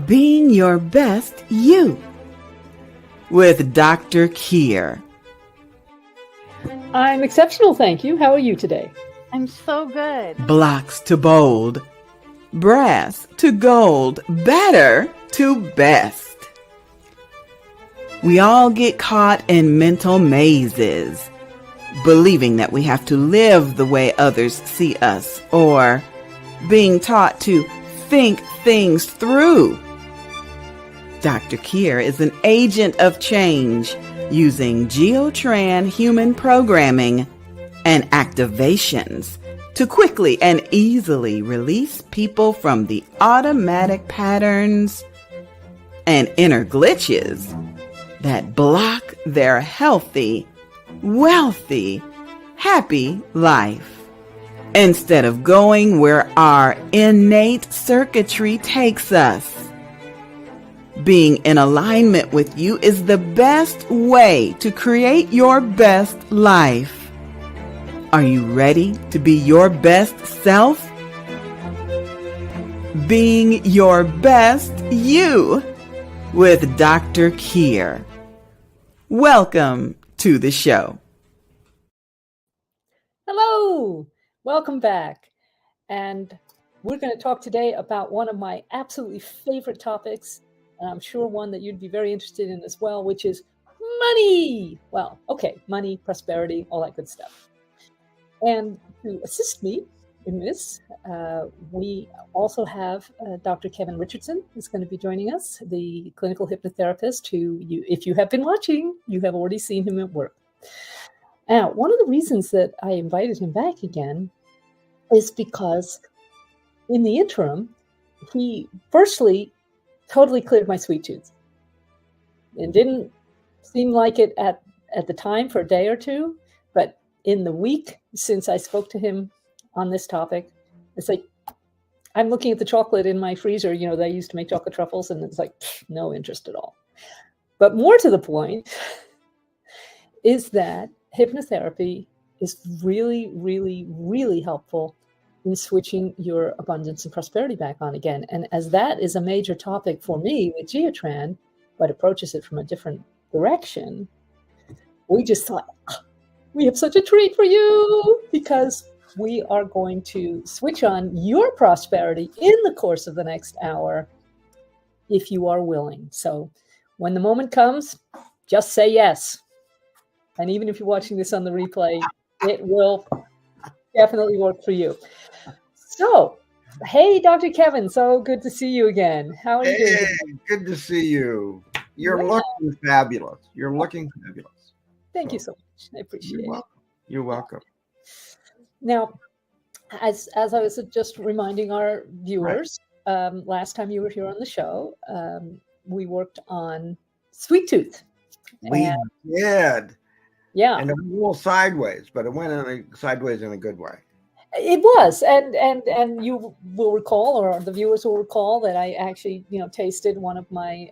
Being Your Best You with Dr. Kyre. I'm exceptional, thank you. How are you today? I'm so good. Blocks to bold, brass to gold, better to best. We all get caught in mental mazes, believing that we have to live the way others see us, or being taught to think things through. Dr. Kyre is an agent of change using Geotran human programming and activations to quickly and easily release people from the automatic patterns and inner glitches that block their healthy, wealthy, happy life. Instead of going where our innate circuitry takes us. Being in alignment with you is the best way to create your best life. Are you ready to be your best self? Being Your Best You with Dr. Kyre. Welcome to the show. Hello, welcome back. And we're going to talk today about one of my absolutely favorite topics, and I'm sure one that you'd be very interested in as well, which is money. Well, okay, money, prosperity, all that good stuff. And to assist me in this, we also have Dr. Kevin Richardson who's going to be joining us, the clinical hypnotherapist who, if you have been watching, you have already seen him at work. Now, one of the reasons that I invited him back again is because in the interim, he firstly totally cleared my sweet tooth. It didn't seem like it at the time for a day or two, but in the week since I spoke to him on this topic, it's like, I'm looking at the chocolate in my freezer, you know, they used to make chocolate truffles, and it's like, no interest at all. But more to the point is that hypnotherapy is really, really, really helpful in switching your abundance and prosperity back on again. And as that is a major topic for me with Geotran, but approaches it from a different direction, we just thought, we have such a treat for you, because we are going to switch on your prosperity in the course of the next hour, if you are willing. So when the moment comes, just say yes. And even if you're watching this on the replay, it will definitely work for you. So, hey, Dr. Kevin, so good to see you again. How are you doing? Hey, good to see you. You're looking fabulous. You're looking fabulous. Thank you so much. I appreciate it. You're welcome. Now, as I was just reminding our viewers, last time you were here on the show, we worked on sweet tooth. We did. Yeah. And it was a little sideways, but it went sideways in a good way. It was, and you will recall, or the viewers will recall, that I actually, tasted one of my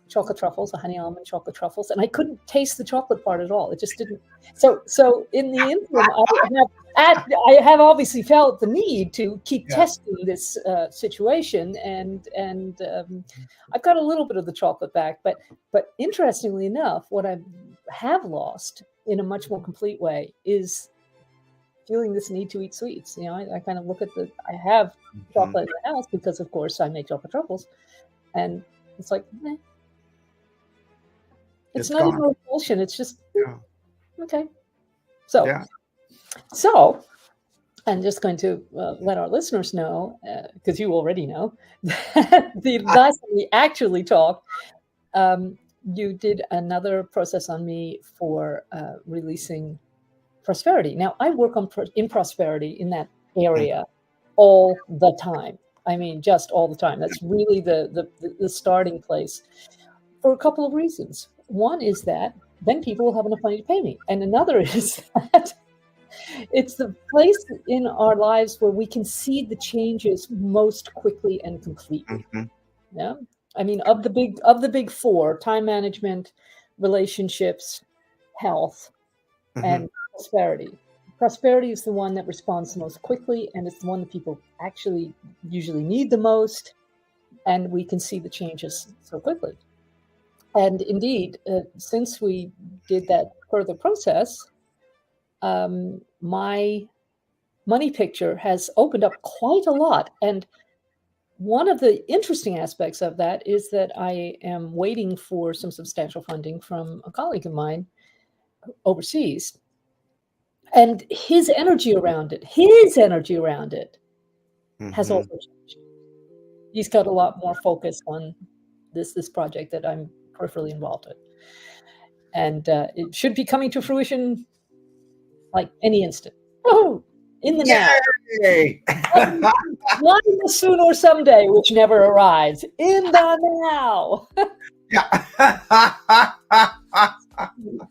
chocolate truffles, the honey almond chocolate truffles, and I couldn't taste the chocolate part at all. It just didn't. So in the interim, I have obviously felt the need to keep testing this situation, and I've got a little bit of the chocolate back, but interestingly enough, what I have lost in a much more complete way is feeling this need to eat sweets. I kind of look at I have chocolate in the house because, of course, I make chocolate truffles, and it's like, it's not even a repulsion. It's just okay. So I'm just going to let our listeners know, because you already know, that the last time we actually talked, you did another process on me for releasing prosperity. Now, I work in prosperity in that area all the time. I mean, just all the time. That's really the starting place for a couple of reasons. One is that then people will have enough money to pay me. And another is that it's the place in our lives where we can see the changes most quickly and completely. Mm-hmm. Yeah. I mean, of the big four: time management, relationships, health, and prosperity. Prosperity is the one that responds the most quickly, and it's the one that people actually usually need the most. and we can see the changes so quickly. And indeed, since we did that further process, my money picture has opened up quite a lot. And one of the interesting aspects of that is that I am waiting for some substantial funding from a colleague of mine overseas. And his energy around it has Mhm. also changed. He's got a lot more focus on this project that I'm peripherally involved in. And it should be coming to fruition like any instant. Oh, in the now. Yay! Not in the soon or someday, which never arrives. In the now. Yeah.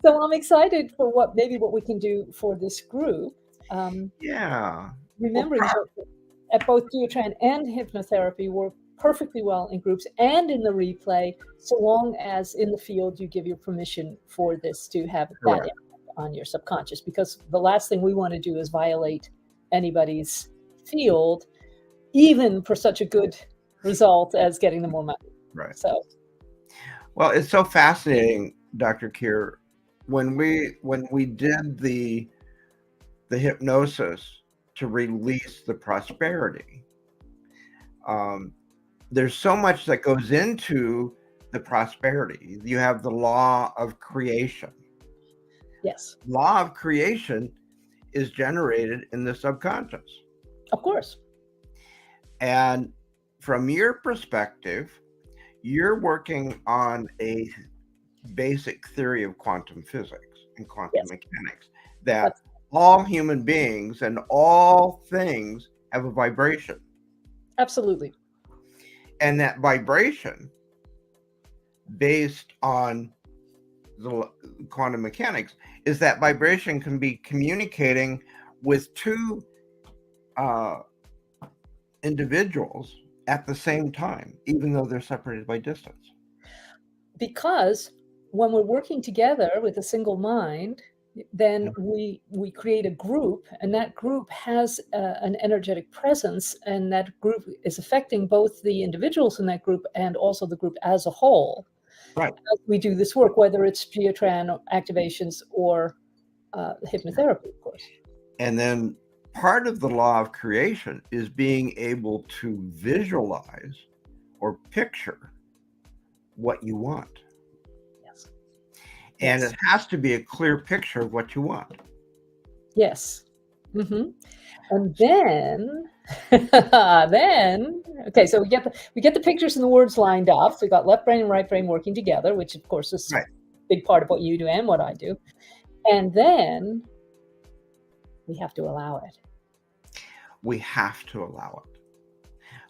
So I'm excited for what we can do for this group. Yeah. Remembering that at both Geotran and hypnotherapy work perfectly well in groups and in the replay, so long as in the field you give your permission for this to have that Correct. impact on your subconscious, because the last thing we want to do is violate anybody's field, even for such a good result as getting them more money. Right. So, well, it's so fascinating, Dr. Kyre. When we did the hypnosis to release the prosperity, there's so much that goes into the prosperity. You have the law of creation. yes, Law of creation is generated in the subconscious. of course. And from your perspective, you're working on a basic theory of quantum physics and quantum mechanics, that all human beings and all things have a vibration. Absolutely. And that vibration, based on the quantum mechanics, is that vibration can be communicating with two individuals at the same time, even though they're separated by distance. Because when we're working together with a single mind, then we create a group, and that group has an energetic presence, and that group is affecting both the individuals in that group and also the group as a whole. Right. As we do this work, whether it's Geotran activations or hypnotherapy, of course. And then part of the law of creation is being able to visualize or picture what you want. Yes. And Yes. it has to be a clear picture of what you want. Yes. Mm-hmm. And then, okay, so we get the pictures and the words lined up. So we got left brain and right brain working together, which of course is Right. a big part of what you do and what I do. And then we have to allow it. We have to allow it.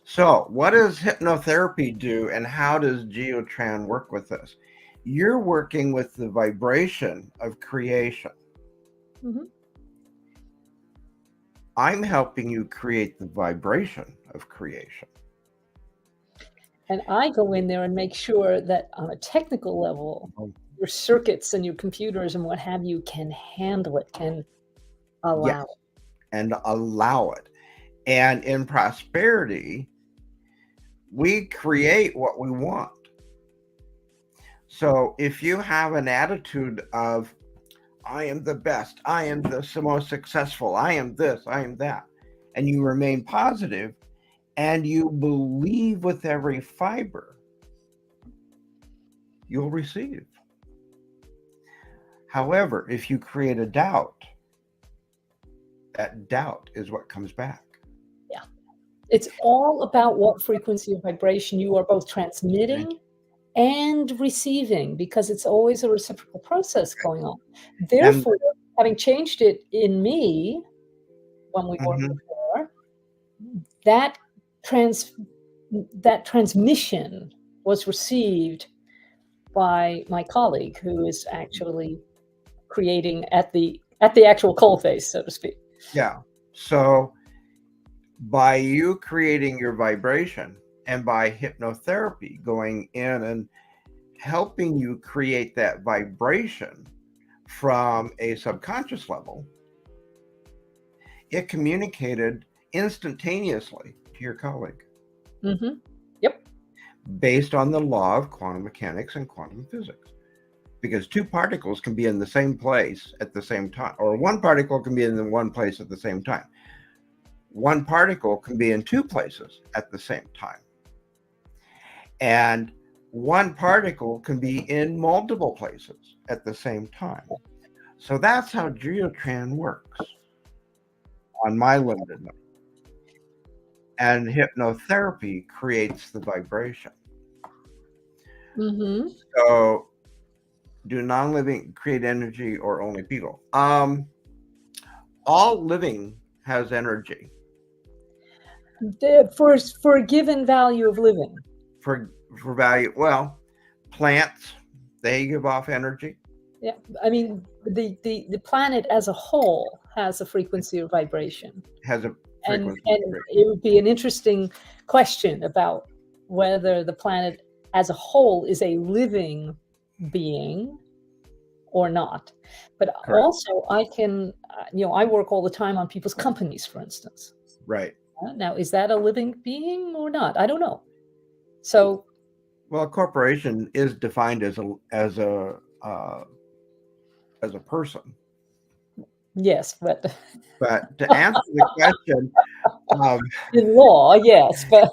So what does hypnotherapy do, and how does Geotran work with this? You're working with the vibration of creation. Mm-hmm. I'm helping you create the vibration of creation. And I go in there and make sure that on a technical level, your circuits and your computers and what have you can handle it, can allow it. And allow it. And in prosperity, we create what we want. So if you have an attitude of, I am the best, I am the most successful, I am this, I am that, and you remain positive and you believe with every fiber, you'll receive. However, if you create a doubt, that doubt is what comes back. Yeah. It's all about what frequency of vibration you are both transmitting and receiving, because it's always a reciprocal process going on. Therefore, having changed it in me when we worked before, that transmission was received by my colleague, who is actually creating at the actual coalface, so to speak. Yeah. So by you creating your vibration, and by hypnotherapy going in and helping you create that vibration from a subconscious level, it communicated instantaneously to your colleague. Mm-hmm. Yep. based on the law of quantum mechanics and quantum physics. Because two particles can be in the same place at the same time, or one particle can be in one place at the same time. One particle can be in two places at the same time. And one particle can be in multiple places at the same time. So that's how geotran works on my limited number. And hypnotherapy creates the vibration. Mm-hmm. So do non-living create energy or only people? All living has energy. For a given value of living. For value, well, plants, they give off energy. Yeah, I mean, the planet as a whole has a frequency of vibration. Has a And frequency. it would be an interesting question about whether the planet as a whole is a living being or not. But Correct. also I can, I work all the time on people's companies, for instance. Right. Now, is that a living being or not? I don't know. So, well, a corporation is defined as a person. Yes, but to answer the question, in law, yes, but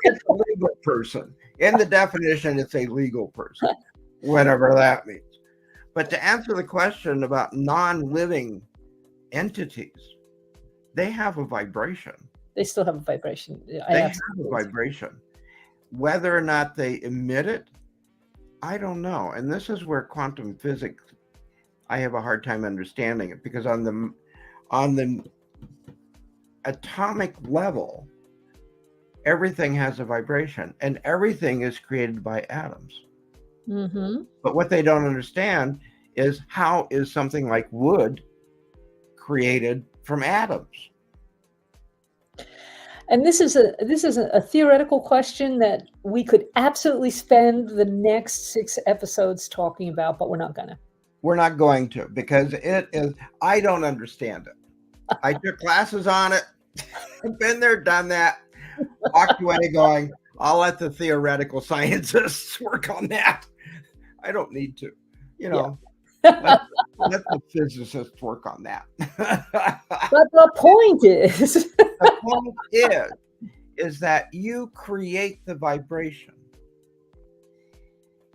it's a legal person. In the definition, it's a legal person, whatever that means. But to answer the question about non-living entities, they have a vibration. They still have a vibration. They have a vibration. Whether or not they emit it, I don't know. And this is where quantum physics, I have a hard time understanding it, because on the atomic level, everything has a vibration, and everything is created by atoms. Mm-hmm. But what they don't understand is how is something like wood created from atoms? And this is a theoretical question that we could absolutely spend the next 6 episodes talking about, but we're not gonna. We're not going to, because it is, I don't understand it. I took classes on it, been there, done that, walked away going, I'll let the theoretical scientists work on that. I don't need to, let the physicists work on that. But the point is, the point is that you create the vibration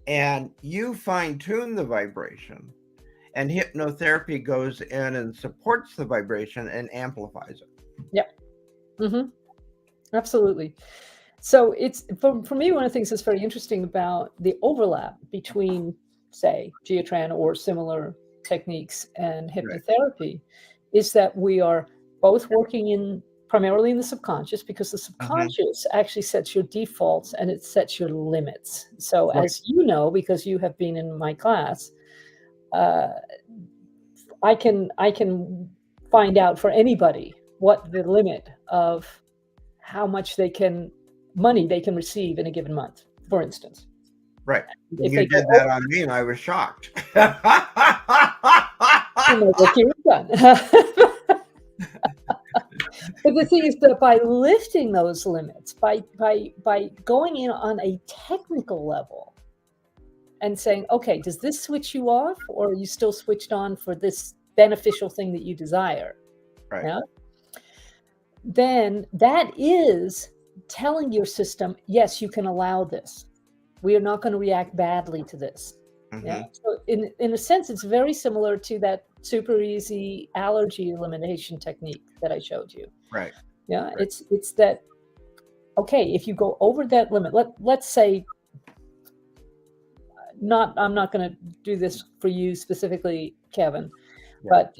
and you fine-tune the vibration, and hypnotherapy goes in and supports the vibration and amplifies it. Yep. Mm-hmm. Absolutely. So it's for me, one of the things that's very interesting about the overlap between, say, geotran or similar techniques and hypnotherapy is that we are both working primarily in the subconscious, because the subconscious actually sets your defaults and it sets your limits. So as you know, because you have been in my class, I can find out for anybody what the limit of how much money they can receive in a given month, for instance. Right. If you did that on me, and I was shocked. What you've done. But the thing is that by lifting those limits, by going in on a technical level and saying, okay, does this switch you off, or are you still switched on for this beneficial thing that you desire? Right. Yeah? Then that is telling your system, yes, you can allow this. We are not going to react badly to this. Mm-hmm. Yeah. So in a sense, it's very similar to that super easy allergy elimination technique that I showed you. Right. Yeah. Right. It's that, okay, if you go over that limit, let's say, I'm not going to do this for you specifically, Kevin, but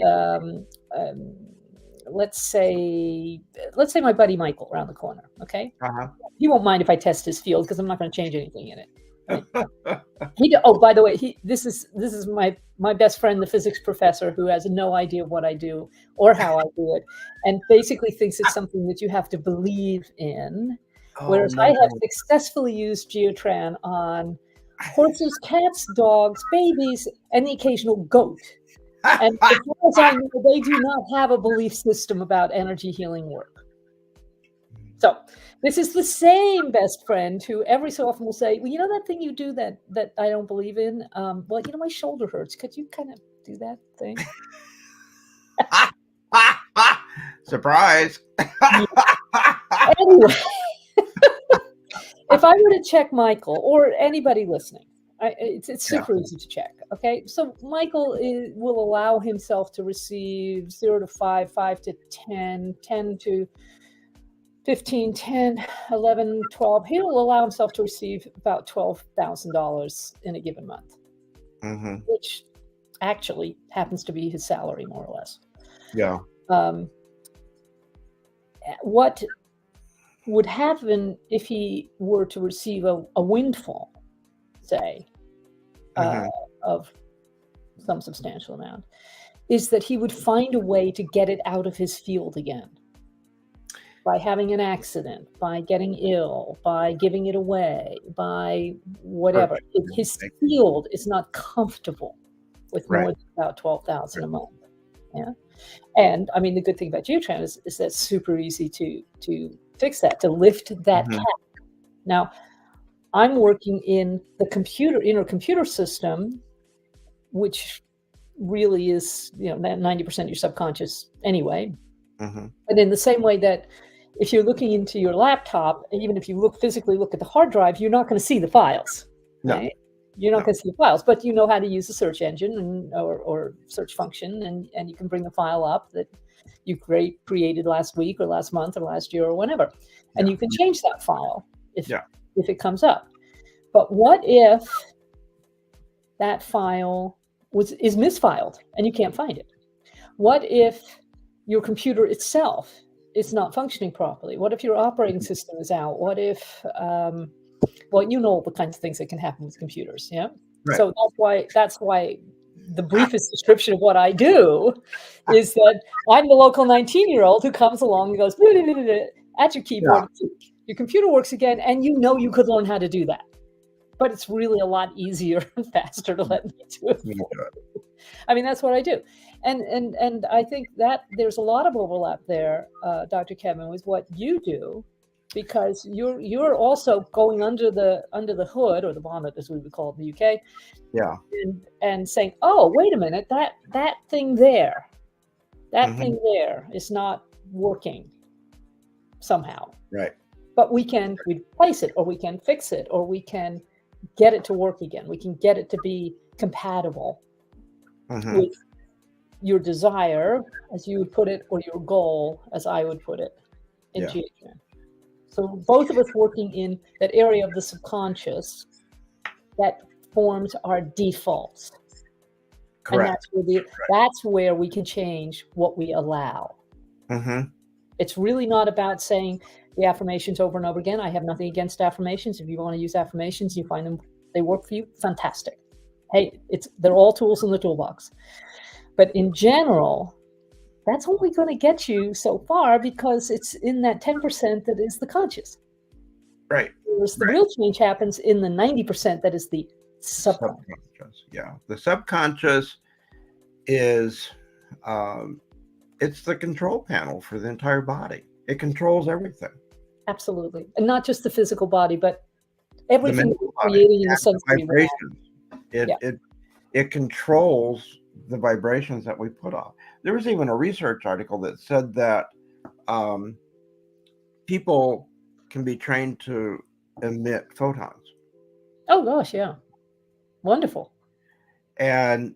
let's say my buddy Michael around the corner. Okay. Uh-huh. He won't mind if I test his field, because I'm not going to change anything in it. Right? By the way, this is my best friend, the physics professor, who has no idea what I do or how I do it, and basically thinks it's something that you have to believe in. Whereas I have successfully used geotran on horses, cats, dogs, babies, and the occasional goat. And as far as I know, they do not have a belief system about energy healing work. So this is the same best friend who every so often will say, well, you know that thing you do that I don't believe in? Well, you know, my shoulder hurts. Could you kind of do that thing? Surprise. Anyway, if I were to check Michael or anybody listening, it's super easy to check. Okay, so Michael will allow himself to receive 0 to 5, 5 to 10, 10 to 15, 10, 11, 12. He'll allow himself to receive about $12,000 in a given month, which actually happens to be his salary, more or less. Yeah. What would happen if he were to receive a windfall, say, of some substantial amount, is that he would find a way to get it out of his field again. By having an accident, by getting ill, by giving it away, by whatever. His field is not comfortable with more than about $12,000 a month. Yeah. And I mean, the good thing about Geotran is that it's super easy to fix that, to lift that cap. Now, I'm working in the computer system, which really is, that 90% of your subconscious anyway. But in the same way that if you're looking into your laptop, even if you physically look at the hard drive, you're not going to see the files. No. Right? You're not going to see the files, but you know how to use the search engine or search function, and you can bring the file up that you created last week or last month or last year or whenever, and you can change that file if it comes up. But what if that file is misfiled and you can't find it? What if your computer itself is not functioning properly? What if your operating system is out? What if well, you know all the kinds of things that can happen with computers, yeah? Right. So that's why the briefest description of what I do is that I'm the local 19-year-old who comes along and goes at your keyboard. Your computer works again, and you could learn how to do that. But it's really a lot easier and faster to let me do it. I mean, that's what I do. And I think that there's a lot of overlap there, Dr. Kevin, with what you do, because you're also going under the hood, or the bonnet as we would call it in the UK. Yeah. And saying, oh, wait a minute, that thing there is not working somehow. Right. But we can replace it, or we can fix it, or we can get it to work again. We can get it to be compatible with your desire, as you would put it, or your goal, as I would put it, in Geotran. So both of us working in that area of the subconscious that forms our defaults. Correct. And that's where we can change what we allow. It's really not about saying the affirmations over and over again. I have nothing against affirmations. If you want to use affirmations, you find them, they work for you, fantastic. Hey, they're all tools in the toolbox. But in general, that's only going to get you so far, because it's in that 10% that is the conscious. Right. Whereas the real change happens in the 90% that is the subconscious. Yeah. The subconscious is, it's the control panel for the entire body. It controls everything. Absolutely. And not just the physical body, but everything that we're creating in the sensory vibrations. It controls the vibrations that we put off. There was even a research article that said that people can be trained to emit photons. Oh gosh, yeah. Wonderful. And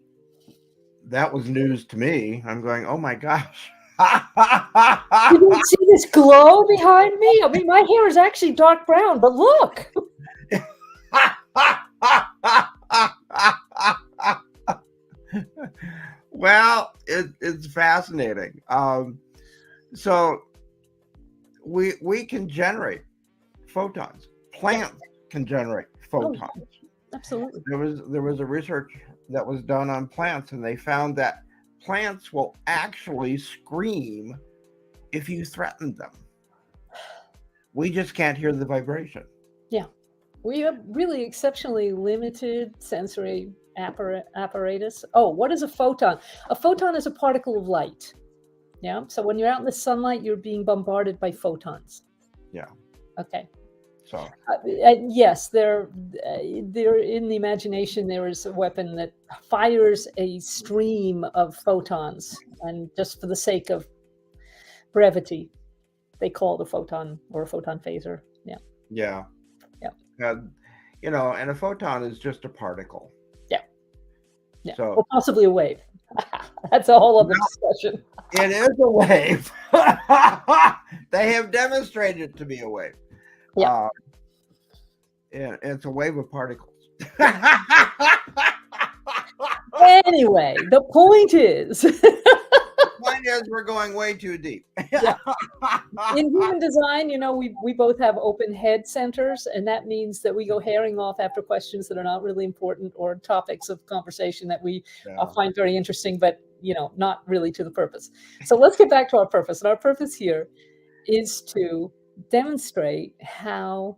that was news to me. I'm going, oh my gosh. You don't see this glow behind me? I mean, my hair is actually dark brown, but look. Well, it's fascinating. So we can generate photons. Plants can generate photons. Oh, absolutely. There was a research that was done on plants, and they found that plants will actually scream if you threaten them. We just can't hear the vibration. Yeah. We have really exceptionally limited sensory apparatus. Oh, what is a photon? A photon is a particle of light. Yeah. So when you're out in the sunlight, you're being bombarded by photons. Yeah. Okay. So Yes, there in the imagination there is a weapon that fires a stream of photons, and just for the sake of brevity, they call it a photon or a photon phaser. Yeah, yeah. yeah, And a photon is just a particle. yeah, yeah. So Or possibly a wave. That's a whole other well, discussion. it is a wave. They have demonstrated it to be a wave. Yeah. And it's a wave of particles. Anyway, the point is, Point is, we're going way too deep. Yeah. in human design, we both have open head centers, and that means that we go herring off after questions that are not really important or topics of conversation that we Yeah. find very interesting, but not really to the purpose. So let's get back to our purpose. And our purpose here is to demonstrate how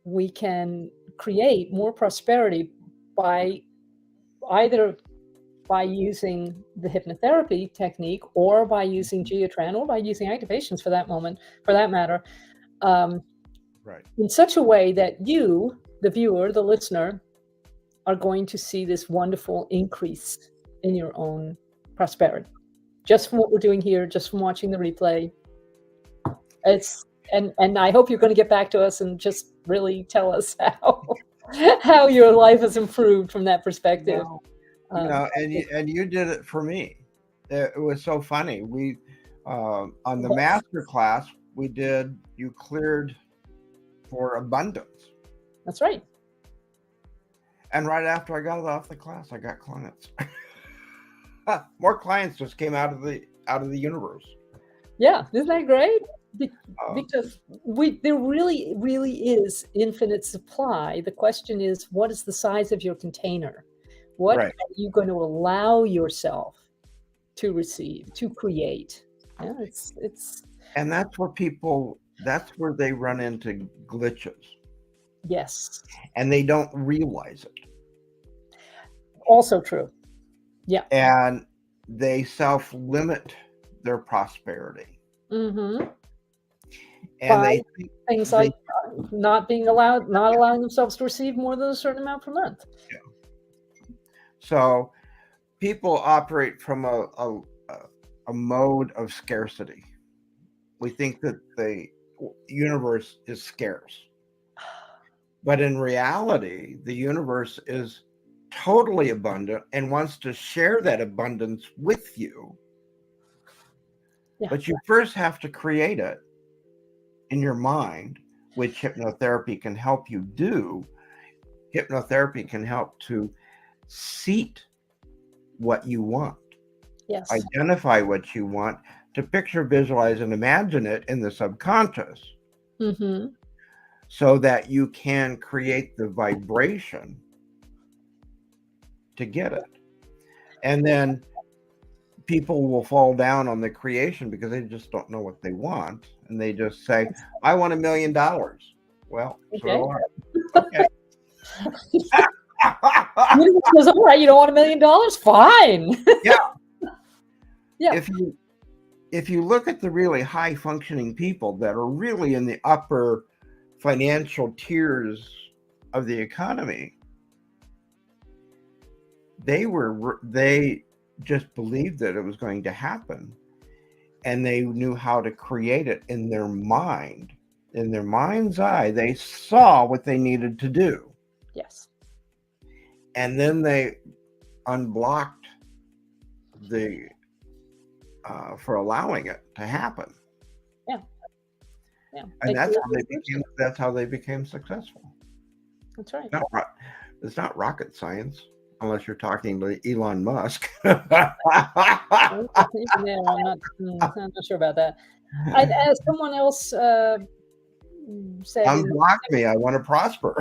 we can create more prosperity by either by using the hypnotherapy technique, or by using geotran, or by using activations for that matter, Right. in such a way that you, the viewer, the listener, are going to see this wonderful increase in your own prosperity. Just from what we're doing here, just from watching the replay. And I hope you're going to get back to us and just really tell us how your life has improved from that perspective. And you did it for me. It was so funny. We on the master class you cleared for abundance. That's right. And right after I got off the class, I got clients. More clients just came out of the universe. Yeah, isn't that great? Because there really, really is infinite supply. The question is, what is the size of your container? What Right. are you going to allow yourself to receive, to create? Yeah, it's And that's where they run into glitches. Yes. And they don't realize it. Also true. Yeah. And they self-limit their prosperity. Mm-hmm. And they think things like not allowing themselves to receive more than a certain amount per month. Yeah. So people operate from a mode of scarcity. We think that the universe is scarce. But in reality, the universe is totally abundant and wants to share that abundance with you. Yeah. But you first have to create it in your mind, which hypnotherapy can help you do. Hypnotherapy can help to seat what you want. Yes. Identify what you want, to picture, visualize, and imagine it in the subconscious. Mm-hmm. So that you can create the vibration to get it. And then people will fall down on the creation because they just don't know what they want. And they just say, I want $1 million. Well, so okay. Universe goes, all right, you don't want $1 million? Fine. Yeah. Yeah. If you look at the really high functioning people that are really in the upper financial tiers of the economy, they just believed that it was going to happen, and they knew how to create it in their mind. In their mind's eye, they saw what they needed to do. Yes. And then they unblocked for allowing it to happen. Yeah. Yeah. And that's how they became successful. That's right. It's not rocket science, unless you're talking to Elon Musk. I'm not sure about that. As someone else said, Unblock me. I want to prosper.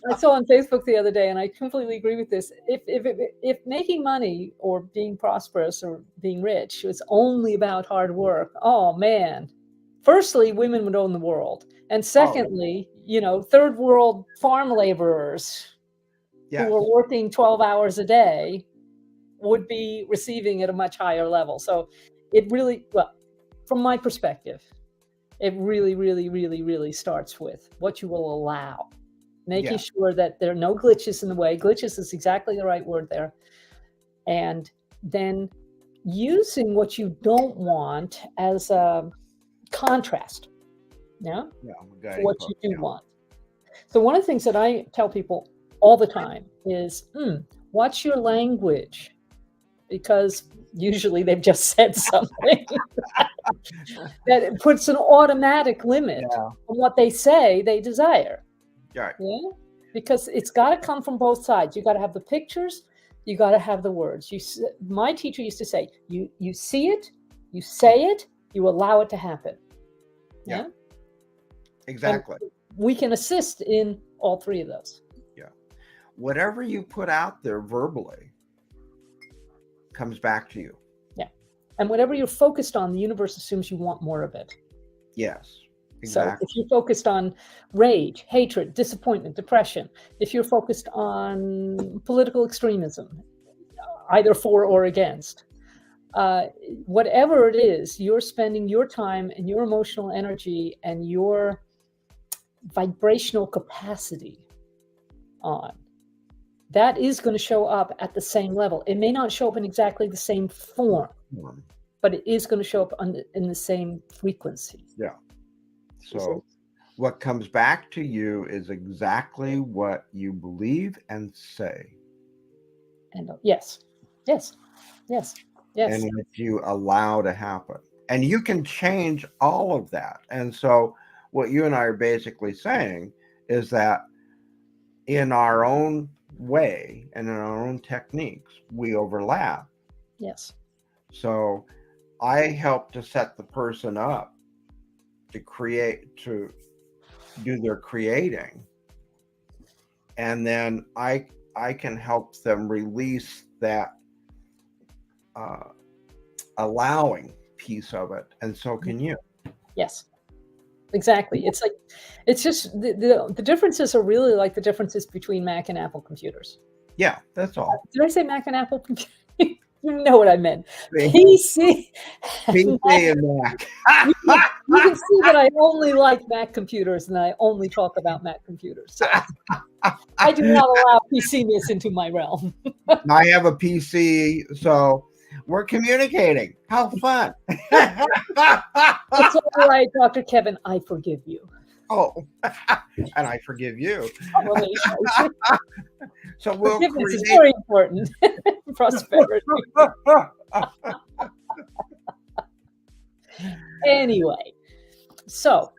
I saw on Facebook the other day, and I completely agree with this. If making money or being prosperous or being rich was only about hard work, oh man! Firstly, women would own the world, and secondly, third world farm laborers who were working 12 hours a day would be receiving at a much higher level. So it really, from my perspective, it really, really, really, really starts with what you will allow, making sure that there are no glitches in the way. Glitches is exactly the right word there. And then using what you don't want as a contrast, for what you do want. So one of the things that I tell people all the time is, watch your language, because usually they've just said something that it puts an automatic limit on what they say they desire. Right. Yeah, because it's got to come from both sides. You got to have the pictures, you got to have the words. My teacher used to say, you see it, you say it, you allow it to happen. Yeah, exactly. And we can assist in all three of those. Yeah, whatever you put out there verbally comes back to you. Yeah, and whatever you're focused on, the universe assumes you want more of it. Yes. Exactly. So if you're focused on rage, hatred, disappointment, depression, if you're focused on political extremism, either for or against, whatever it is, you're spending your time and your emotional energy and your vibrational capacity on, that is going to show up at the same level. It may not show up in exactly the same form, but it is going to show up in the same frequency. Yeah. So what comes back to you is exactly what you believe and say. And yes. And what you allow to happen. And you can change all of that. And so what you and I are basically saying is that in our own way and in our own techniques, we overlap. Yes. So I help to set the person up to do their creating, and then I can help them release that allowing piece of it, and so can you. Yes, exactly. It's just the differences are really like the differences between Mac and Apple computers. Yeah, that's all. Did I say Mac and Apple computers? You know what I meant. PC and Mac. You can see that I only like Mac computers and I only talk about Mac computers. So I do not allow PC-ness into my realm. I have a PC, so we're communicating. How fun. It's all right, Dr. Kevin. I forgive you. Oh, and I forgive you. So forgiveness is very important. Prosperity. Anyway, so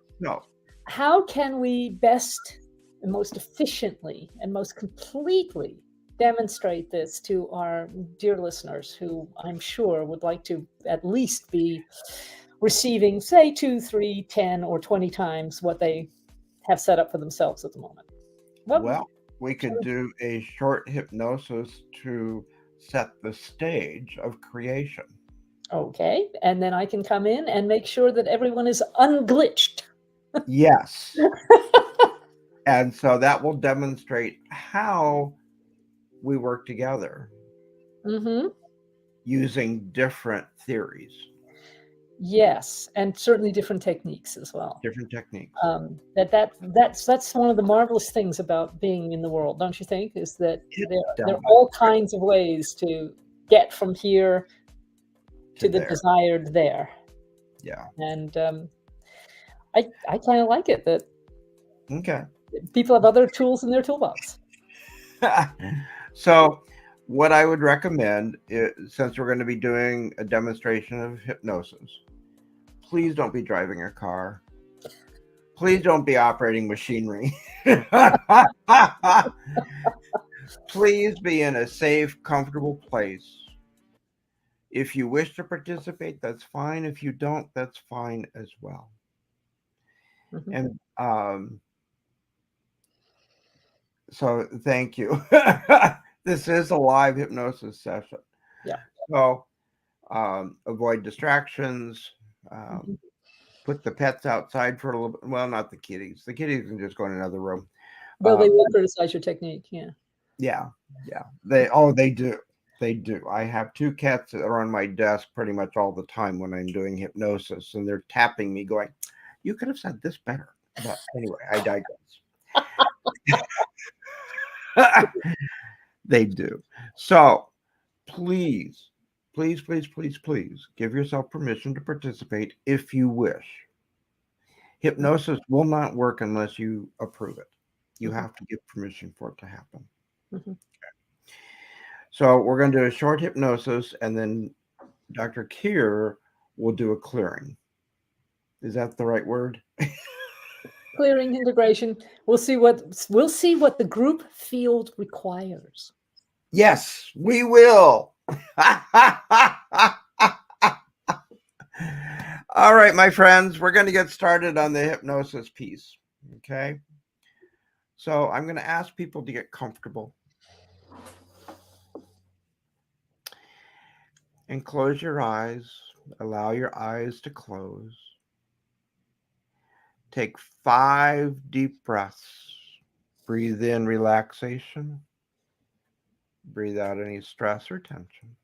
how can we best and most efficiently and most completely demonstrate this to our dear listeners, who I'm sure would like to at least be receiving, say, 2, 3, 10, or 20 times what they have set up for themselves at the moment? Well, we could do a short hypnosis to set the stage of creation. Okay, and then I can come in and make sure that everyone is unglitched. Yes. And so that will demonstrate how we work together using different theories. Yes, and certainly different techniques as well. Different techniques. That's one of the marvelous things about being in the world, don't you think? Is that there are all kinds of ways to get from here to the desired there. Yeah. And I kind of like it that people have other tools in their toolbox. So what I would recommend is, since we're going to be doing a demonstration of hypnosis, please don't be driving a car. Please don't be operating machinery. Please be in a safe, comfortable place. If you wish to participate, that's fine. If you don't, that's fine as well. And so thank you. This is a live hypnosis session. Yeah. So avoid distractions. Put the pets outside for a little bit. Well, not the kitties. The kitties can just go in another room. Well, they will criticize your technique. Yeah. Yeah. They do. They do. I have 2 cats that are on my desk pretty much all the time when I'm doing hypnosis, and they're tapping me, going, "You could have said this better." But anyway, I digress. They do. So please, please, please, please, please give yourself permission to participate if you wish. Hypnosis will not work unless you approve it. You have to give permission for it to happen. Mhm. So we're going to do a short hypnosis, and then Dr. Kyre will do a clearing. Is that the right word? Clearing integration. We'll see what the group field requires. Yes, we will. All right, my friends, we're going to get started on the hypnosis piece. Okay. So I'm going to ask people to get comfortable and close your eyes. Allow your eyes to close. Take 5 deep breaths. Breathe in relaxation. Breathe out any stress or tension.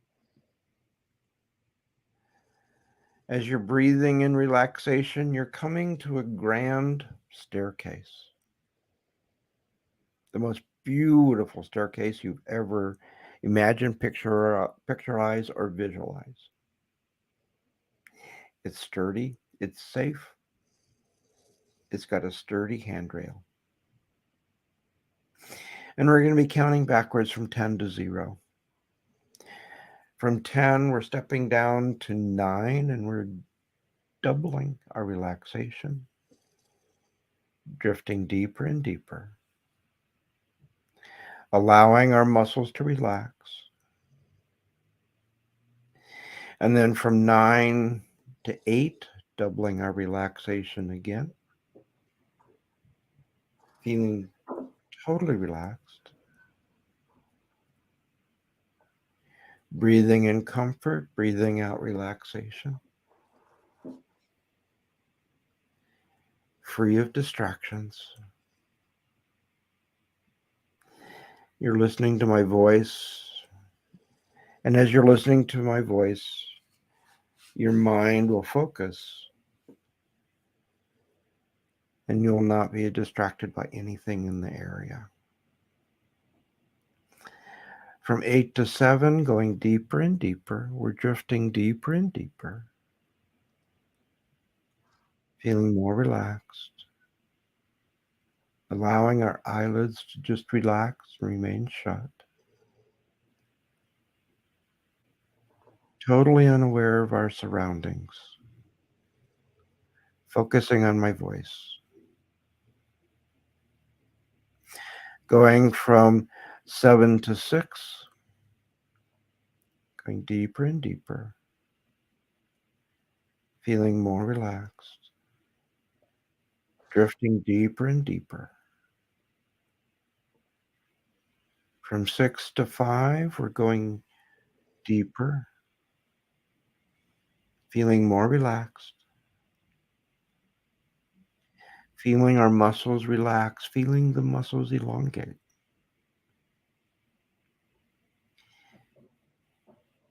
As you're breathing in relaxation, you're coming to a grand staircase. The most beautiful staircase you've ever imagined, picturize, or visualize. It's sturdy. It's safe. It's got a sturdy handrail. And we're going to be counting backwards from 10 to 0. From 10, we're stepping down to 9, and we're doubling our relaxation, drifting deeper and deeper, allowing our muscles to relax. And then from 9 to 8, doubling our relaxation again, feeling totally relaxed, breathing in comfort, breathing out relaxation, free of distractions. You're listening to my voice, and as you're listening to my voice, your mind will focus, and you'll not be distracted by anything in the area. From 8 to 7, going deeper and deeper, we're drifting deeper and deeper, feeling more relaxed, allowing our eyelids to just relax and remain shut, totally unaware of our surroundings, focusing on my voice. Going from 7 to 6, going deeper and deeper, feeling more relaxed, drifting deeper and deeper. From 6 to 5, we're going deeper, feeling more relaxed, feeling our muscles relax, feeling the muscles elongate.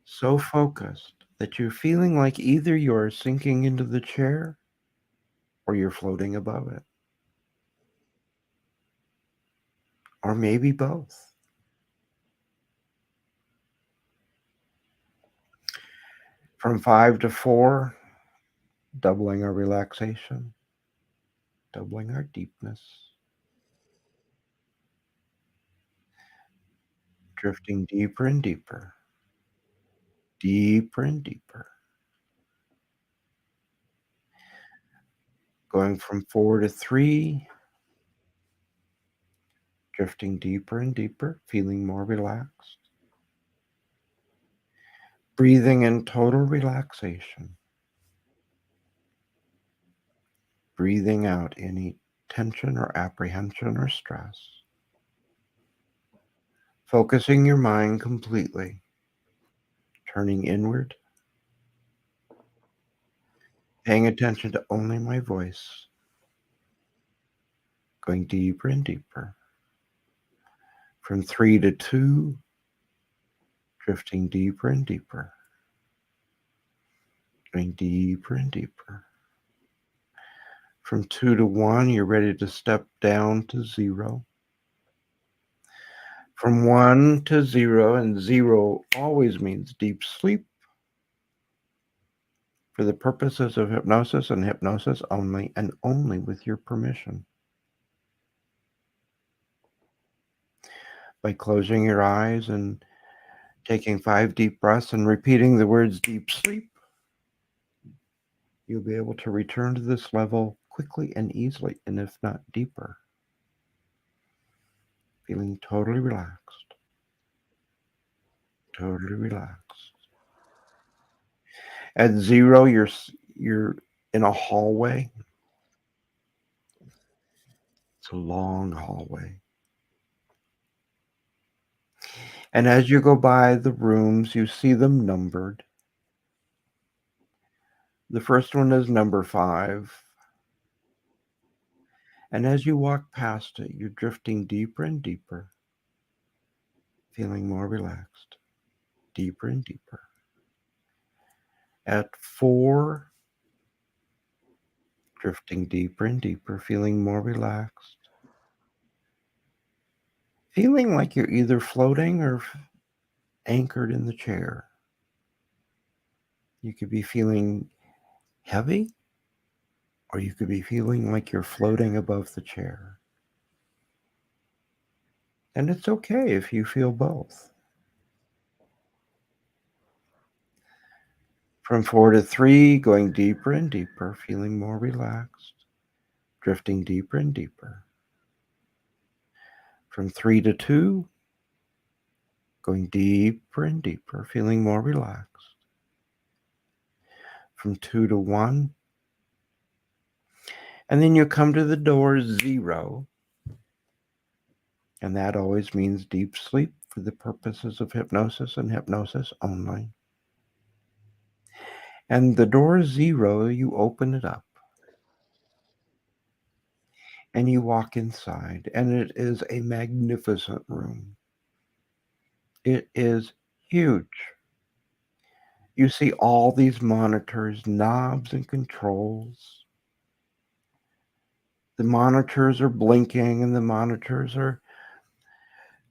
So focused that you're feeling like either you're sinking into the chair or you're floating above it. Or maybe both. From 5 to 4, doubling our relaxation, doubling our deepness, drifting deeper and deeper, deeper and deeper. Going from 4 to 3, drifting deeper and deeper, feeling more relaxed. Breathing in total relaxation. Breathing out any tension or apprehension or stress. Focusing your mind completely, turning inward, paying attention to only my voice, going deeper and deeper. From 3 to 2, drifting deeper and deeper, going deeper and deeper. From 2 to 1, you're ready to step down to 0. From 1 to 0, and 0 always means deep sleep. For the purposes of hypnosis and hypnosis only, and only with your permission. By closing your eyes and taking 5 deep breaths and repeating the words deep sleep, you'll be able to return to this level quickly and easily, and if not deeper. Feeling totally relaxed. Totally relaxed. At 0, you're in a hallway. It's a long hallway. And as you go by the rooms, you see them numbered. The first one is number 5. And as you walk past it, you're drifting deeper and deeper, feeling more relaxed, deeper and deeper. At 4, drifting deeper and deeper, feeling more relaxed, feeling like you're either floating or anchored in the chair. You could be feeling heavy, or you could be feeling like you're floating above the chair. And it's okay if you feel both. From 4 to 3, going deeper and deeper, feeling more relaxed, drifting deeper and deeper. From 3 to 2, going deeper and deeper, feeling more relaxed. From 2 to 1, and then you come to the door 0, and that always means deep sleep for the purposes of hypnosis and hypnosis only. And the door 0, you open it up, and you walk inside, and it is a magnificent room. It is huge. You see all these monitors, knobs, and controls. The monitors are blinking, and the monitors are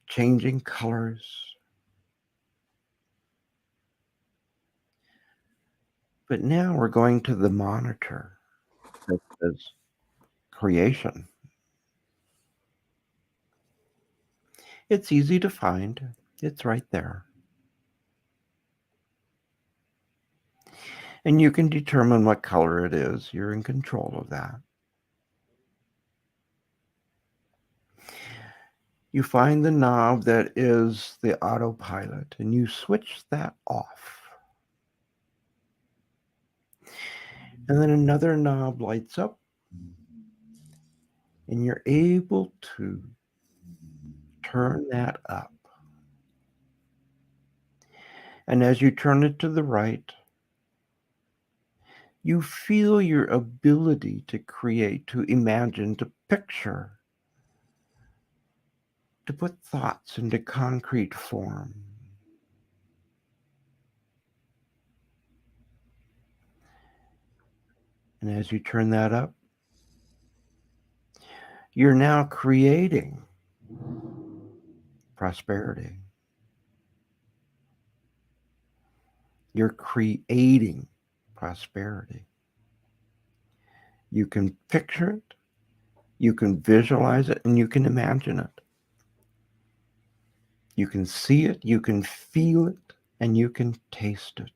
changing colors. But now we're going to the monitor that says creation. It's easy to find. It's right there. And you can determine what color it is. You're in control of that. You find the knob that is the autopilot, and you switch that off. And then another knob lights up, and you're able to turn that up. And as you turn it to the right, you feel your ability to create, to imagine, to picture, to put thoughts into concrete form. And as you turn that up, you're now creating prosperity. You're creating prosperity. You can picture it, you can visualize it, and you can imagine it. You can see it, you can feel it, and you can taste it.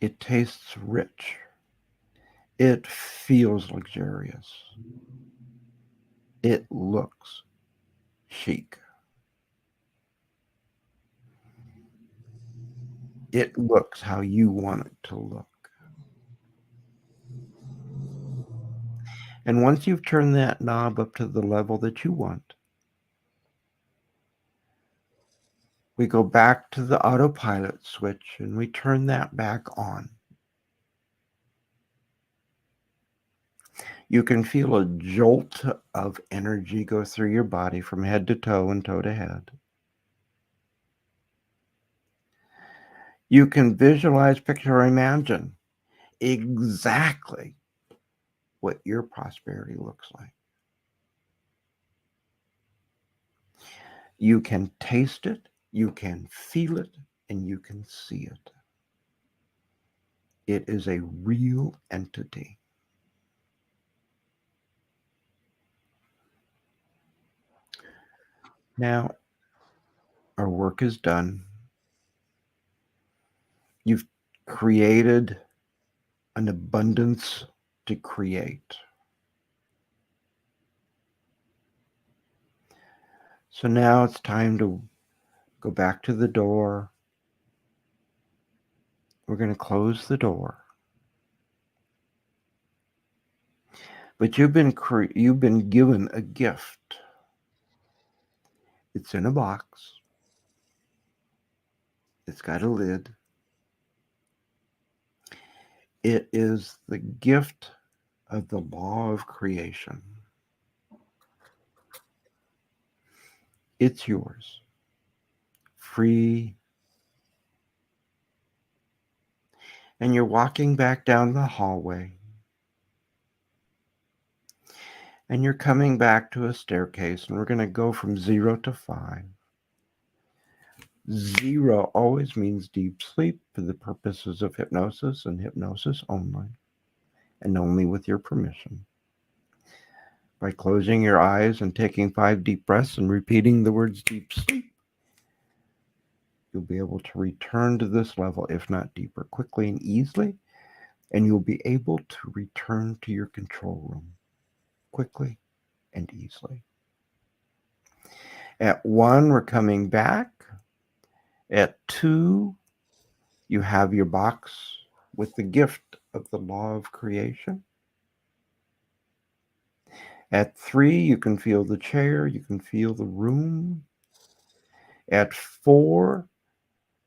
It tastes rich. It feels luxurious. It looks chic. It looks how you want it to look. And once you've turned that knob up to the level that you want, we go back to the autopilot switch and we turn that back on. You can feel a jolt of energy go through your body from head to toe and toe to head. You can visualize, picture, or imagine exactly what your prosperity looks like. You can taste it, you can feel it, and you can see it. It is a real entity. Now, our work is done. You've created an abundance to create. So now it's time to go back to the door. We're going to close the door. But you've been given a gift. It's in a box. It's got a lid. It is the gift of the law of creation. It's yours. Free. And you're walking back down the hallway. And you're coming back to a staircase, and we're going to go from 0 to 5. 0 always means deep sleep for the purposes of hypnosis and hypnosis only, and only with your permission. By closing your eyes and taking 5 deep breaths and repeating the words deep sleep, you'll be able to return to this level, if not deeper, quickly and easily, and you'll be able to return to your control room quickly and easily. At 1, we're coming back. At 2, you have your box with the gift of the law of creation. At 3, you can feel the chair, you can feel the room. At 4,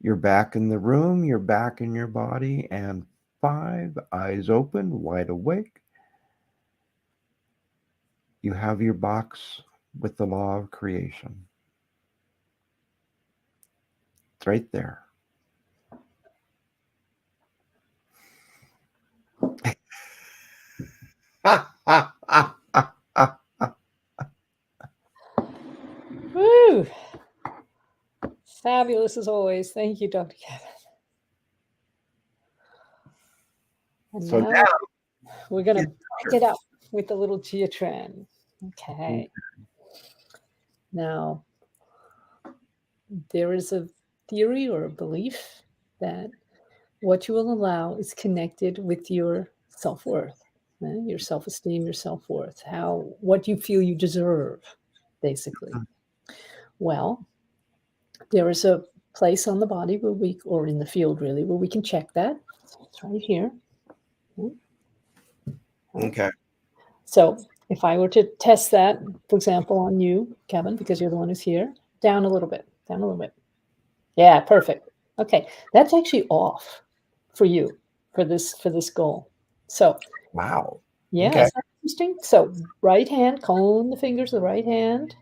you're back in the room, you're back in your body. And 5, eyes open, wide awake. You have your box with the law of creation. It's right there. Woo! Fabulous as always. Thank you, Dr. Kevin. And So now we're going to back it up with a little geotran. Okay. Now, there is a theory or a belief that what you will allow is connected with your self-worth, your self-esteem, your self-worth, what you feel you deserve, basically. Well, there is a place on the body or in the field really, where we can check that. It's right here. Okay. So if I were to test that, for example, on you, Kevin, because you're the one who's here, down a little bit. Yeah, perfect. Okay, that's actually off for you for this goal. So wow. Yeah, okay. Isn't that interesting? So right hand, cone the fingers of the right hand,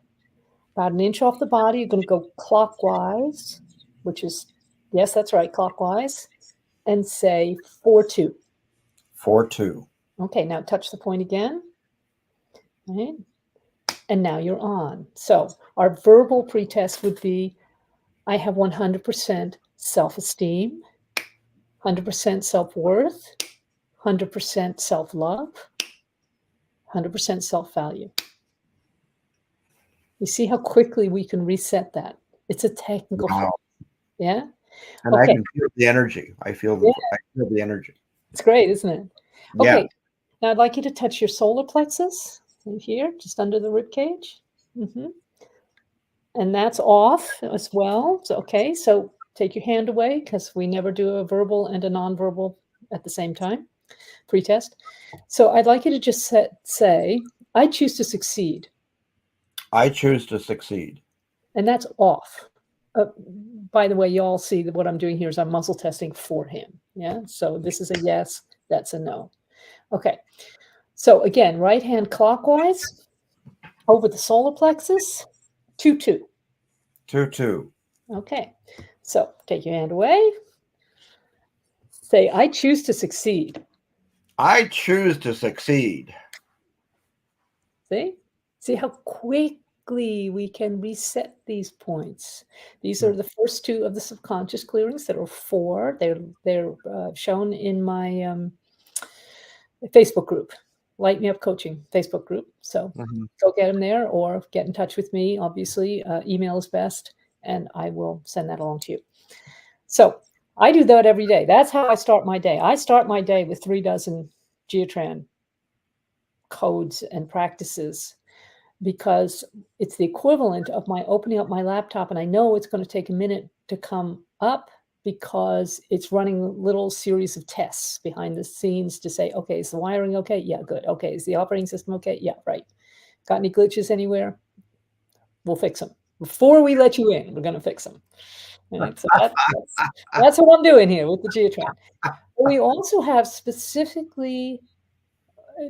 about an inch off the body. You're going to go clockwise, which is, yes, that's right, clockwise, and say 4-2. 4-2. Okay, now touch the point again. Right? And now you're on. So our verbal pretest would be, I have 100% self-esteem, 100% self-worth, 100% self-love, 100% self-value. You see how quickly we can reset that. It's a technical Wow. Yeah. And Okay. I can feel the energy. I feel the energy. It's great, isn't it? Yeah. Okay. Now I'd like you to touch your solar plexus in here, just under the rib cage. And that's off as well. So, okay. So take your hand away, because we never do a verbal and a nonverbal at the same time, pretest. So I'd like you to just say, I choose to succeed. I choose to succeed. And that's off. By the way, you all see that what I'm doing here is I'm muscle testing for him. Yeah. So this is a yes, that's a no. Okay. So again, right hand clockwise over the solar plexus, 2-2. 2-2. Okay, so take your hand away. Say, I choose to succeed. I choose to succeed. See how quickly we can reset these points. These are the first two of the subconscious clearings. There are 4. They're shown in my Facebook group, Light Me Up Coaching Facebook group. So go get them there, or get in touch with me. Obviously, email is best, and I will send that along to you. So I do that every day. That's how I start my day. I start my day with 3 dozen Geotran codes and practices, because it's the equivalent of my opening up my laptop, and I know it's going to take a minute to come up because it's running a little series of tests behind the scenes to say, okay, is the wiring okay? Yeah, good. Okay, is the operating system okay? Yeah, right. Got any glitches anywhere? We'll fix them. Before we let you in, we're going to fix them. Right? So that's what I'm doing here with the Geotran. But we also have specific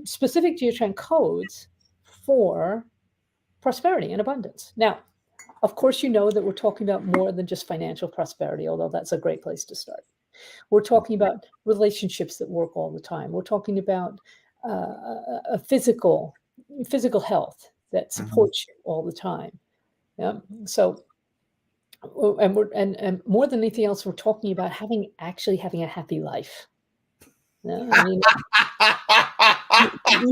Geotran codes for prosperity and abundance. Now, of course, you know that we're talking about more than just financial prosperity, although that's a great place to start. We're talking about relationships that work all the time. We're talking about a physical health that supports you all the time. Yeah. So, and more than anything else, we're talking about actually having a happy life. Yeah, I mean,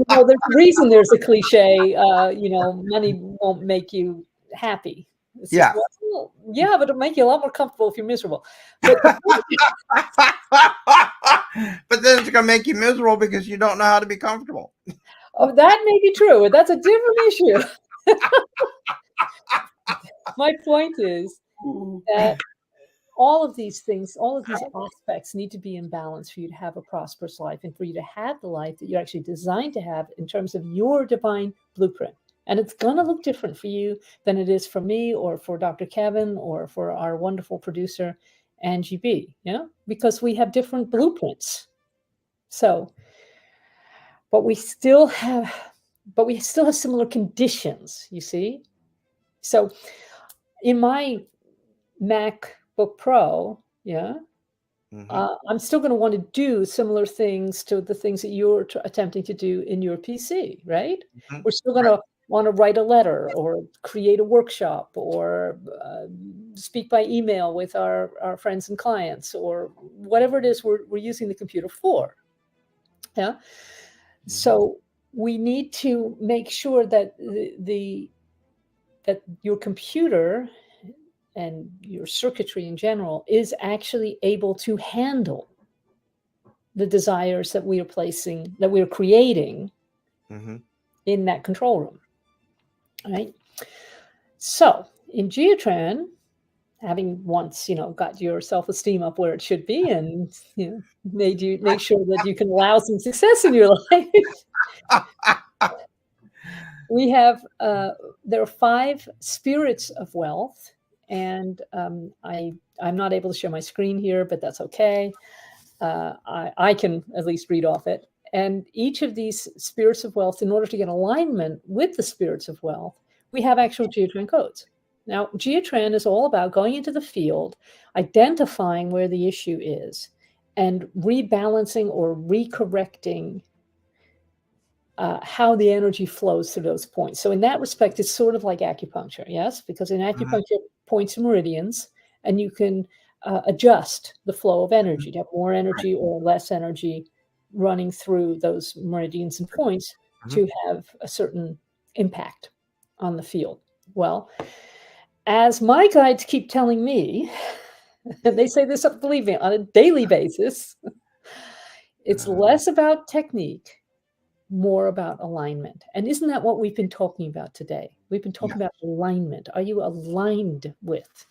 there's a reason there's a cliche. Money won't make you happy. It's Yeah. just, well, yeah, but it'll make you a lot more comfortable if you're miserable. But but then it's going to make you miserable because you don't know how to be comfortable. Oh, that may be true. That's a different issue. My point is that all of these things, all of these aspects need to be in balance for you to have a prosperous life, and for you to have the life that you're actually designed to have in terms of your divine blueprint. And it's going to look different for you than it is for me, or for Dr. Kevin, or for our wonderful producer, Angie B. Yeah, because we have different blueprints. So, but we still have similar conditions, you see. So in my MacBook Pro, yeah, I'm still going to want to do similar things to the things that you're attempting to do in your PC, right? We're still going to want to write a letter, or create a workshop, or speak by email with our friends and clients, or whatever it is we're using the computer for. Yeah. So we need to make sure that that your computer and your circuitry in general is actually able to handle the desires that we are creating in that control room. Right? So in Geotran, having once, got your self-esteem up where it should be, and make sure that you can allow some success in your life, we have there are 5 spirits of wealth, and I'm not able to share my screen here, but that's okay. I can at least read off it. And each of these spirits of wealth, in order to get alignment with the spirits of wealth, we have actual Geotran codes. Now, Geotran is all about going into the field, identifying where the issue is, and rebalancing or recorrecting how the energy flows through those points. So in that respect, it's sort of like acupuncture, yes? Because in acupuncture, points and meridians, and you can adjust the flow of energy to have more energy or less energy running through those meridians and points to have a certain impact on the field. Well, as my guides keep telling me, and they say this, believe me, on a daily basis, it's less about technique, more about alignment. And isn't that what we've been talking about today? We've been talking about alignment. Are you aligned with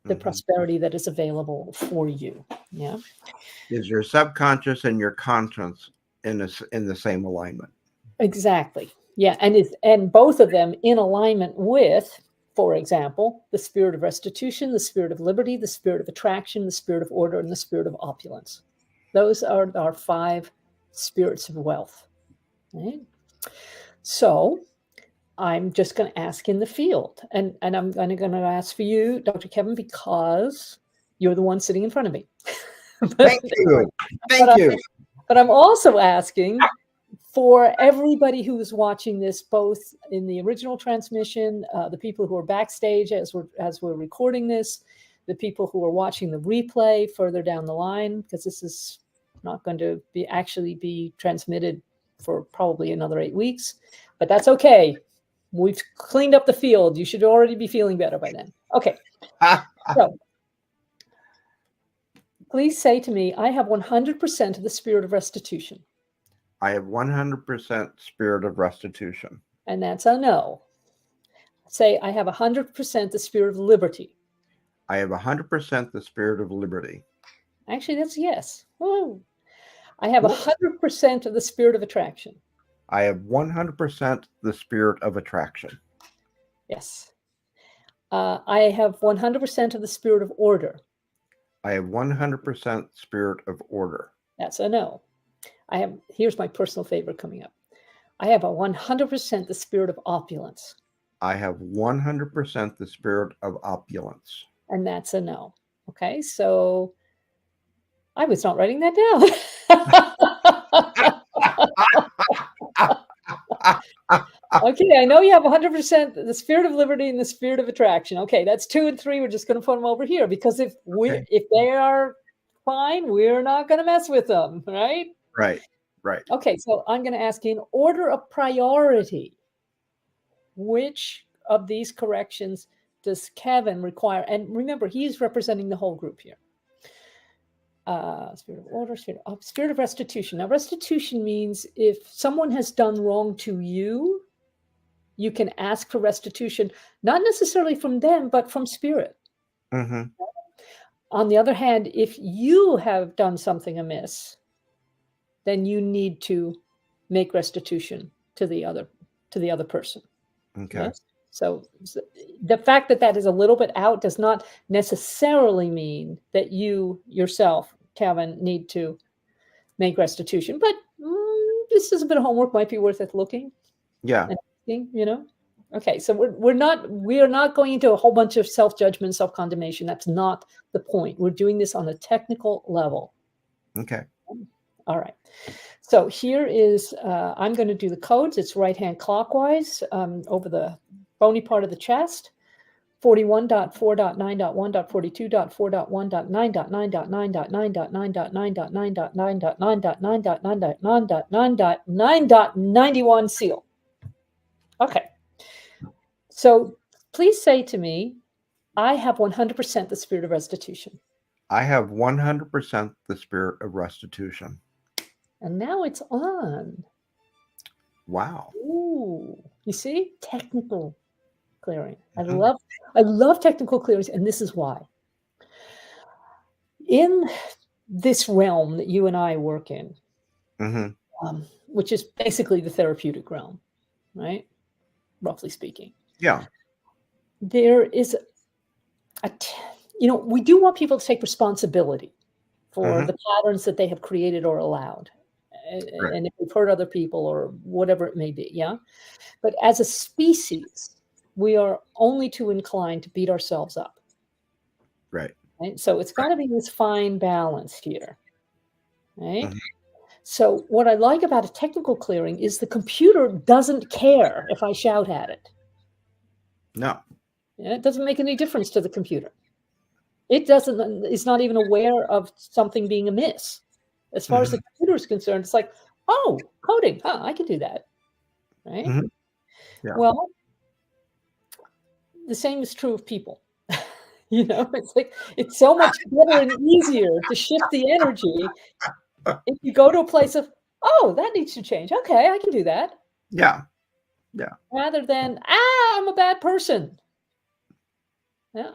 the prosperity that is available for you? Yeah. Is your subconscious and your conscious in the same alignment? Exactly. Yeah. And both of them in alignment with, for example, the spirit of restitution, the spirit of liberty, the spirit of attraction, the spirit of order, and the spirit of opulence. Those are our 5 spirits of wealth. Right? So I'm just going to ask in the field. And I'm going to ask for you, Dr. Kevin, because you're the one sitting in front of me. Thank you. Thank you. But I'm also asking for everybody who is watching this, both in the original transmission, the people who are backstage as we're recording this, the people who are watching the replay further down the line, because this is not going to actually be transmitted for probably another 8 weeks, but that's okay. We've cleaned up the field. You should already be feeling better by then. Okay. So please say to me, I have 100% of the spirit of restitution. I have 100% spirit of restitution. And that's a no. Say, I have 100% the spirit of liberty. I have 100% the spirit of liberty. Actually, that's yes. Woo. I have 100% of the spirit of attraction. I have 100% the spirit of attraction. Yes. I have 100% of the spirit of order. I have 100% spirit of order. That's a no. Here's my personal favorite coming up. I have a 100% the spirit of opulence. I have 100% the spirit of opulence. And that's a no. Okay, so I was not writing that down. Okay, I know you have 100% the spirit of liberty and the spirit of attraction. Okay, that's 2 and 3. We're just going to put them over here because if they are fine, we're not going to mess with them, right? Right. Okay, so I'm going to ask you in order of priority, which of these corrections does Kevin require? And remember, he's representing the whole group here. Spirit of order, spirit of restitution. Now, restitution means if someone has done wrong to you, you can ask for restitution, not necessarily from them, but from spirit. Mm-hmm. On the other hand, if you have done something amiss, then you need to make restitution to the other person. Okay. Yes? So the fact that is a little bit out does not necessarily mean that you yourself, Kevin, need to make restitution. But this is a bit of homework, might be worth it looking. Yeah. Okay, so we are not going into a whole bunch of self-judgment, self-condemnation. That's not the point. We're doing this on a technical level. Okay. All right. So here is, I'm going to do the codes. It's right-hand clockwise over the bony part of the chest. 41.4.9.1.42.4.1.9.9.9.9.9.9.9.9.9.9.9.91 seal. Okay. So please say to me, I have 100% the spirit of restitution. I have 100% the spirit of restitution. And now it's on. Wow. Ooh, you see? Technical clearing. I love technical clearings, and this is why. In this realm that you and I work in, which is basically the therapeutic realm, right? Roughly speaking. Yeah. There is we do want people to take responsibility for the patterns that they have created or allowed. Right. And if we've hurt other people or whatever it may be, yeah? But as a species, we are only too inclined to beat ourselves up. Right. So it's got to be this fine balance here, right? So what I like about a technical clearing is the computer doesn't care if I shout at it. No. It doesn't make any difference to the computer. It's not even aware of something being amiss. As far as the computer is concerned, it's like, oh, coding, I can do that, right? Yeah. Well, the same is true of people. It's like, it's so much better and easier to shift the energy if you go to a place of, oh, that needs to change. Okay, I can do that. Yeah. Rather than, I'm a bad person.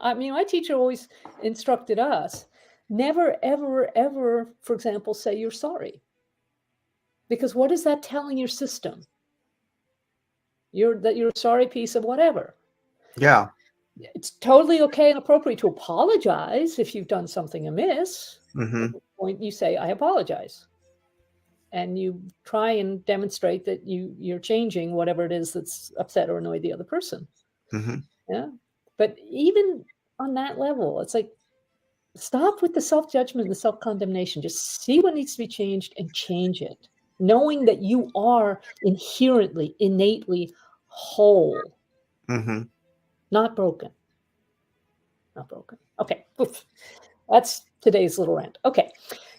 I mean, my teacher always instructed us, never, ever, ever, for example, say you're sorry. Because what is that telling your system? You're a sorry piece of whatever. Yeah. It's totally okay and appropriate to apologize if you've done something amiss. At the point you say, I apologize. and you try and demonstrate that you're changing whatever it is that's upset or annoyed the other person. Mm-hmm. Yeah. But even on that level, it's like, stop with the self-judgment and the self-condemnation. Just see what needs to be changed and change it, knowing that you are inherently, innately whole, Mm-hmm. not broken. Not broken. Okay. Oof. That's today's little rant. Okay.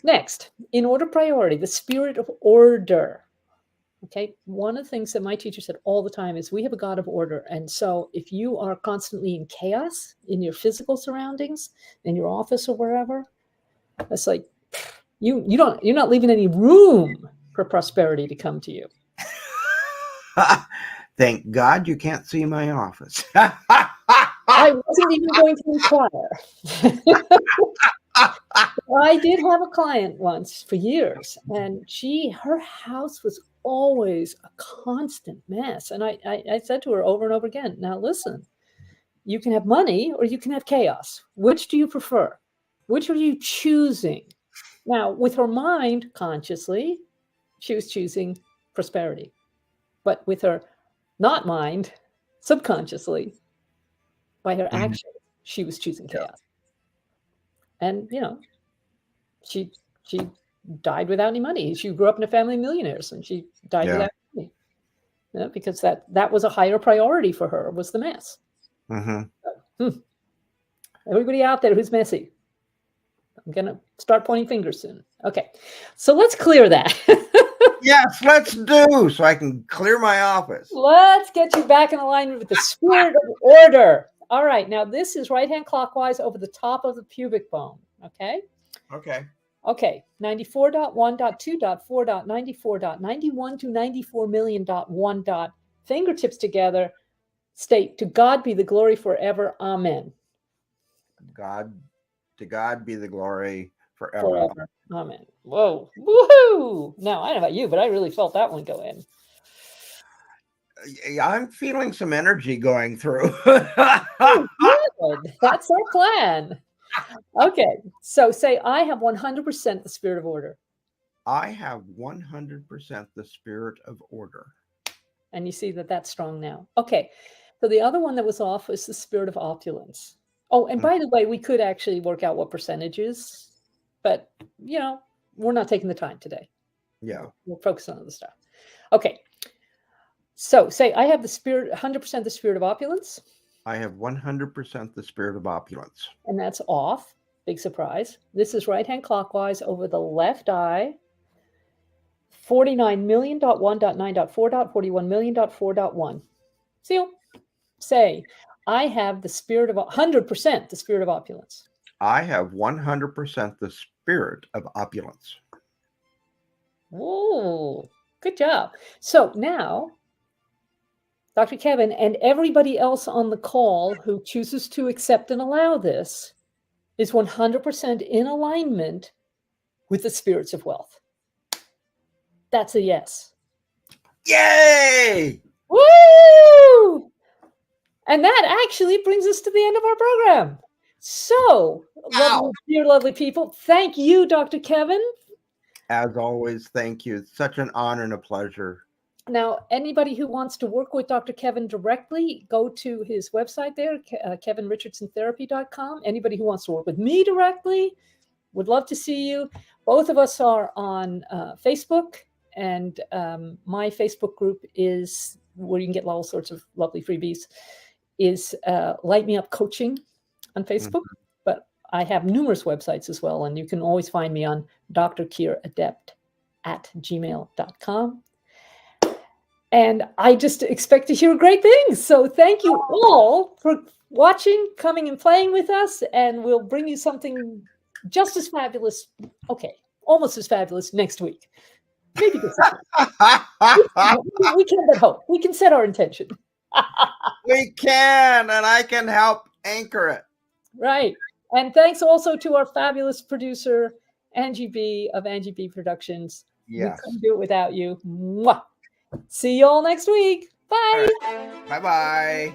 Next, in order priority, the spirit of order. Okay. One of the things that my teacher said all the time is we have a God of order. And so if you are constantly in chaos in your physical surroundings, in your office or wherever, it's like you're not leaving any room for prosperity to come to you. Thank God you can't see my office. I wasn't even going to inquire. I did have a client once for years, and her house was always a constant mess. And I said to her over and over again, now listen, you can have money or you can have chaos. Which do you prefer? Which are you choosing? Now, with her mind, consciously, she was choosing prosperity. But with her not mind, subconsciously, by her Mhm. action, she was choosing chaos. And, she died without any money. She grew up in a family of millionaires, and she died Yeah. without money. Because that was a higher priority for her, was the mess. Mm-hmm. Everybody out there who's messy, I'm going to start pointing fingers soon. Okay, so let's clear that. Yes, let's do, so I can clear my office. Let's get you back in alignment with the spirit of order. All right, now this is right-hand clockwise over the top of the pubic bone, okay? Okay. Okay, 94.1.2.4.94.91 to 94million.1. Fingertips together, state, to God be the glory forever, amen. To God be the glory forever. Forever, amen. Whoa, woohoo! Now, I don't know about you, but I really felt that one go in. I'm feeling some energy going through. Oh, good. That's our plan. Okay, so say I have 100% the spirit of order. I have 100% the spirit of order. And you see that that's strong now. Okay, so the other one that was off was the spirit of opulence. Oh, and by the way, we could actually work out what percentages, but we're not taking the time today. Yeah. We'll focus on other stuff. Okay, so say I have the spirit, 100% the spirit of opulence. I have 100% the spirit of opulence. And that's off. Big surprise. This is right-hand clockwise over the left eye. 49million.1.9.4.41million.4.1. Seal. Say, I have the spirit of 100% the spirit of opulence. I have 100% the spirit of opulence. Oh, good job. So now, Dr. Kevin and everybody else on the call who chooses to accept and allow this is 100% in alignment with the spirits of wealth. That's a yes. Yay! Woo! And that actually brings us to the end of our program. So, dear lovely people, thank you, Dr. Kevin. As always, thank you. It's such an honor and a pleasure. Now, anybody who wants to work with Dr. Kevin directly, go to his website there, kevinrichardsontherapy.com. Anybody who wants to work with me directly, would love to see you. Both of us are on Facebook, and my Facebook group is where you can get all sorts of lovely freebies, is Light Me Up Coaching on Facebook. Mm-hmm. But I have numerous websites as well, and you can always find me on drkyreadept@gmail.com. And I just expect to hear great things. So thank you all for watching, coming and playing with us, and we'll bring you something just as fabulous, okay, almost as fabulous next week. Maybe this week. We can but hope. We can set our intention. We can, and I can help anchor it. Right. And thanks also to our fabulous producer, Angie B of Angie B Productions. Yes. We couldn't do it without you. Mwah. See you all next week. Bye. Right. Bye-bye.